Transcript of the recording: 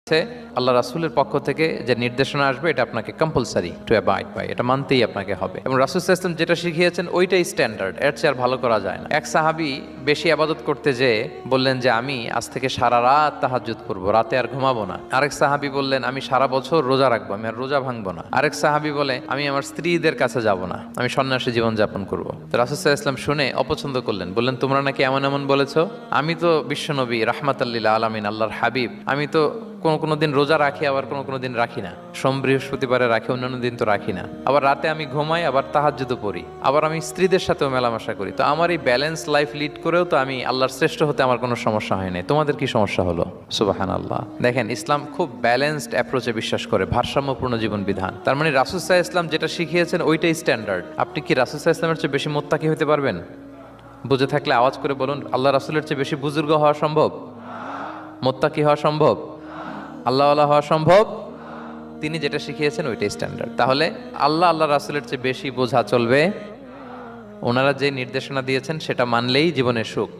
আল্লাহ রাসূলের পক্ষ থেকে যে নির্দেশনা আসবে এটা আপনাকে কম্পালসারি টু অ্যাবাইড বাই, এটা মানতেই আপনাকে হবে। এবং রাসূল সাল্লাল্লাহু আলাইহি ওয়াসাল্লাম যেটা শিখিয়েছেন ওইটাই স্ট্যান্ডার্ড, এর চেয়ে আর ভালো করা যায় না। এক সাহাবী বেশি ইবাদত করতে যেয়ে বললেন যে আমি আজ থেকে সারা রাত তাহাজ্জুদ করব, রাতে আর ঘুমাবো না। আরেক সাহাবী বললেন আমি সারা বছর রোজা রাখবো, আমি আর রোজা ভাঙবো না। আরেক সাহাবী বলে আমি আমার স্ত্রীদের কাছে যাব না, আমি সন্ন্যাসী জীবন যাপন করব। তো রাসূল সাল্লাল্লাহু আলাইহি ওয়াসাল্লাম শুনে অপছন্দ করলেন, বললেন তোমরা নাকি এমন এমন বলেছো, আমি তো বিশ্বনবী রাহমাতাল লিল আলামিন, আল্লাহর হাবিব, আমি তো কোনো দিন রোজা রাখি, আবার কোনো দিন রাখি না। সোম বৃহস্পতিবারে রাখি, অন্যান্য দিন তো রাখি না। আবার রাতে আমি ঘুমাই, আবার তাহাজ্জুদও পড়ি, আবার আমি স্ত্রীদের সাথেও মেলামেশা করি। তো আমার এই ব্যালেন্স লাইফ লিড করেও তো আমি আল্লাহর শ্রেষ্ঠ হতে আমার কোনো সমস্যা হয় নাই, তোমাদের কি সমস্যা হলো? সুবহানাল্লাহ। দেখেন, ইসলাম খুব ব্যালেন্সড অ্যাপ্রোচে বিশ্বাস করে, ভারসাম্যপূর্ণ জীবন বিধান। তার মানে রাসূল সাল্লাল্লাহু আলাইহি ওয়াসাল্লাম যেটা শিখিয়েছেন ওইটাই স্ট্যান্ডার্ড। আপনি কি রাসূল সাল্লাল্লাহু আলাইহি ওয়াসাল্লামের চেয়ে বেশি মুত্তাকি হতে পারবেন? বুঝে থাকলে আওয়াজ করে বলুন, আল্লাহ রাসূলের চেয়ে বেশি বুজুর্গ হওয়া সম্ভব? মুত্তাকি হওয়া সম্ভব? আল্লাহওয়ালা হওয়া সম্ভব? তিনি যেটা শিখিয়েছেন ওইটাই স্ট্যান্ডার্ড। তাহলে আল্লাহ রাসূলের চেয়ে বেশি বোঝা চলবে, ওনারা যে নির্দেশনা দিয়েছেন সেটা মানলেই জীবনের সুখ।